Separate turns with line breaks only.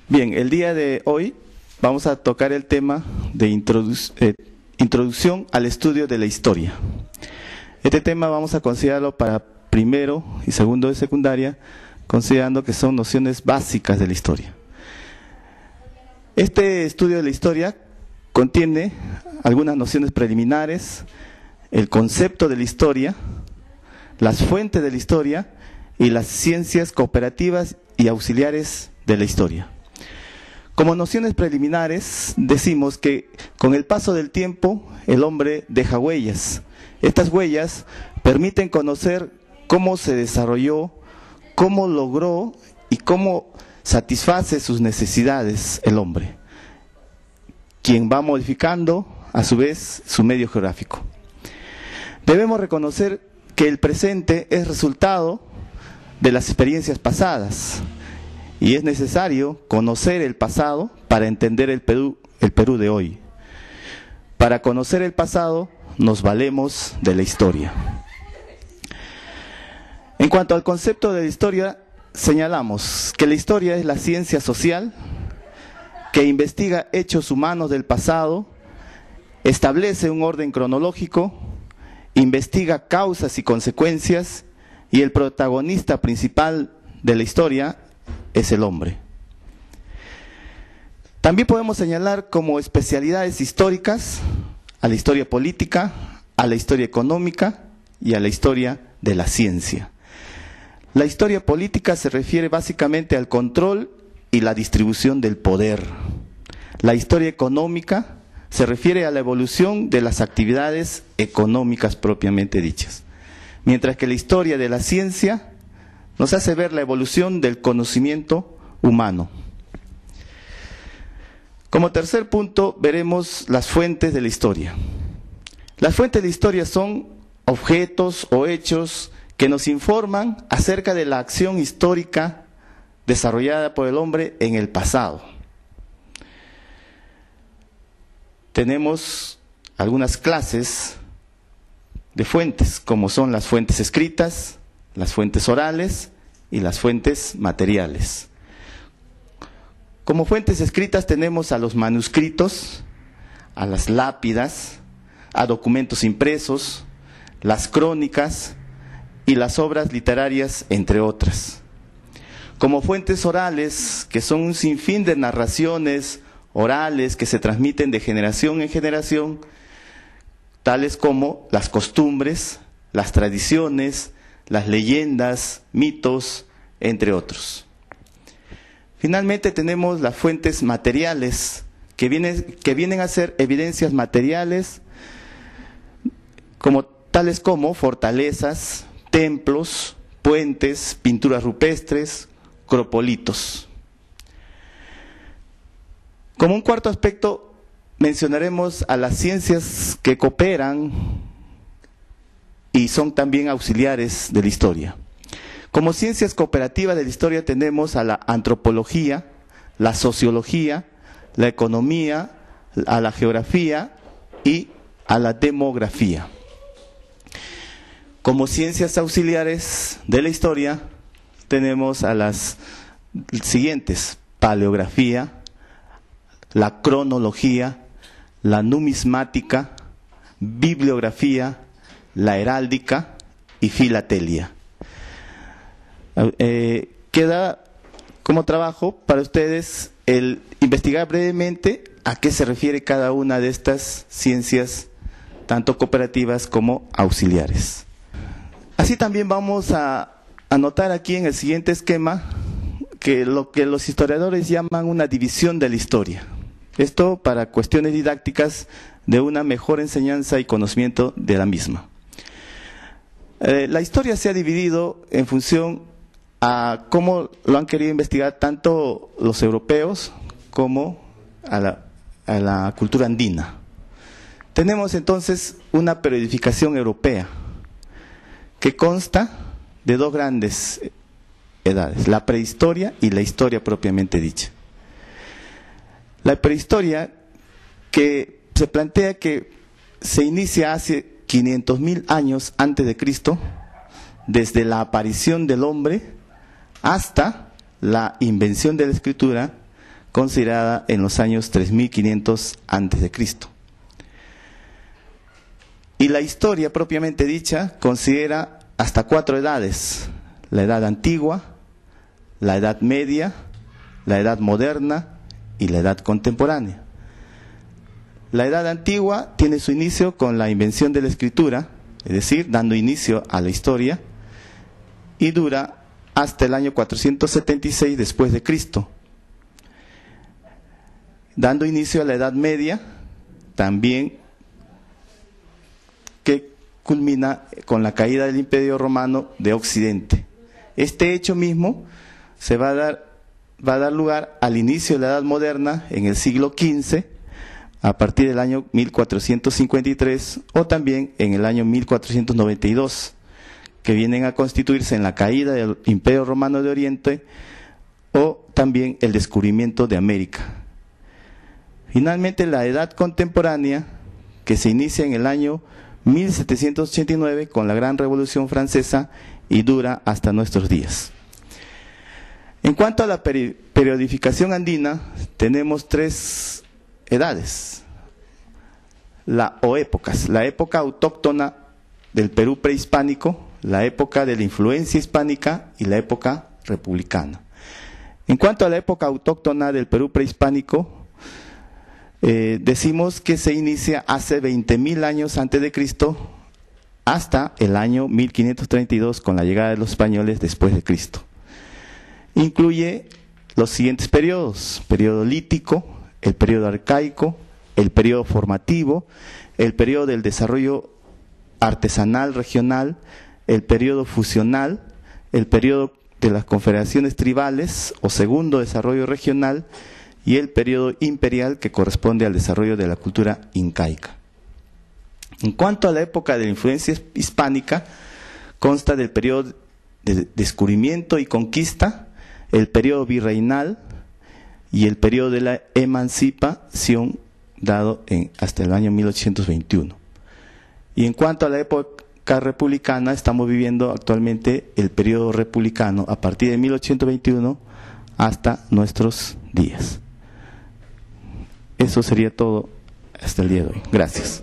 Bien, el día de hoy vamos a tocar el tema de introducción al estudio de la historia. Este tema vamos a considerarlo para primero y segundo de secundaria, considerando que son nociones básicas de la historia. Este estudio de la historia contiene algunas nociones preliminares, el concepto de la historia, las fuentes de la historia y las ciencias cooperativas y auxiliares de la historia. Como nociones preliminares, decimos que con el paso del tiempo el hombre deja huellas. Estas huellas permiten conocer cómo se desarrolló, cómo logró y cómo satisface sus necesidades el hombre, quien va modificando a su vez su medio geográfico. Debemos reconocer que el presente es resultado de las experiencias pasadas y es necesario conocer el pasado para entender el Perú de hoy. Para conocer el pasado nos valemos de la historia. En cuanto al concepto de la historia, señalamos que la historia es la ciencia social que investiga hechos humanos del pasado, establece un orden cronológico, investiga causas y consecuencias, y el protagonista principal de la historia es el hombre. También podemos señalar como especialidades históricas a la historia política, a la historia económica y a la historia de la ciencia. La historia política se refiere básicamente al control y la distribución del poder. La historia económica se refiere a la evolución de las actividades económicas propiamente dichas. Mientras que la historia de la ciencia nos hace ver la evolución del conocimiento humano. Como tercer punto, veremos las fuentes de la historia. Las fuentes de la historia son objetos o hechos que nos informan acerca de la acción histórica desarrollada por el hombre en el pasado. Tenemos algunas clases de fuentes, como son las fuentes escritas, las fuentes orales y las fuentes materiales. Como fuentes escritas tenemos a los manuscritos, a las lápidas, a documentos impresos, las crónicas y las obras literarias, entre otras. Como fuentes orales, que son un sinfín de narraciones orales que se transmiten de generación en generación, tales como las costumbres, las tradiciones, las leyendas, mitos, entre otros. Finalmente tenemos las fuentes materiales, que vienen a ser evidencias materiales, tales como fortalezas, templos, puentes, pinturas rupestres, cropolitos. Como un cuarto aspecto, mencionaremos a las ciencias que cooperan y son también auxiliares de la historia. Como ciencias cooperativas de la historia tenemos a la antropología, la sociología, la economía, a la geografía y a la demografía. Como ciencias auxiliares de la historia tenemos a las siguientes: paleografía, la cronología, la numismática, bibliografía, la heráldica y filatelia. Queda como trabajo para ustedes el investigar brevemente a qué se refiere cada una de estas ciencias, tanto cooperativas como auxiliares. Así también vamos a anotar aquí en el siguiente esquema que lo que los historiadores llaman una división de la historia. Esto para cuestiones didácticas de una mejor enseñanza y conocimiento de la misma. La historia se ha dividido en función a cómo lo han querido investigar tanto los europeos como a la cultura andina. Tenemos entonces una periodificación europea que consta de dos grandes edades, la prehistoria y la historia propiamente dicha. La prehistoria, que se plantea que se inicia hace 500.000 años antes de Cristo, desde la aparición del hombre hasta la invención de la escritura, considerada en los años 3500 a.C. Y la historia propiamente dicha considera hasta 4 edades: la edad antigua, la edad media, la edad moderna y la edad contemporánea. La edad antigua tiene su inicio con la invención de la escritura, es decir, dando inicio a la historia, y dura hasta el año 476 después de Cristo. Dando inicio a la Edad Media, también, que culmina con la caída del Imperio Romano de Occidente. Este hecho mismo se va a dar lugar al inicio de la Edad Moderna en el siglo XV, a partir del año 1453, o también en el año 1492, que vienen a constituirse en la caída del Imperio Romano de Oriente o también el descubrimiento de América. Finalmente, la Edad Contemporánea, que se inicia en el año 1789 con la Gran Revolución Francesa y dura hasta nuestros días. En cuanto a la periodificación andina, tenemos 3 edades, o épocas: la época autóctona del Perú prehispánico, la época de la influencia hispánica y la época republicana. En cuanto a la época autóctona del Perú prehispánico, decimos que se inicia hace 20.000 años antes de Cristo hasta el año 1532 con la llegada de los españoles después de Cristo. Incluye los siguientes periodos: periodo lítico, el periodo arcaico, el periodo formativo, el periodo del desarrollo artesanal regional, el periodo fusional, el periodo de las confederaciones tribales o segundo desarrollo regional, y el periodo imperial, que corresponde al desarrollo de la cultura incaica. En cuanto a la época de la influencia hispánica, consta del periodo de descubrimiento y conquista, el periodo virreinal y el periodo de la emancipación, dado hasta el año 1821. Y en cuanto a la época republicana, estamos viviendo actualmente el periodo republicano a partir de 1821 hasta nuestros días. Eso sería todo hasta el día de hoy. Gracias.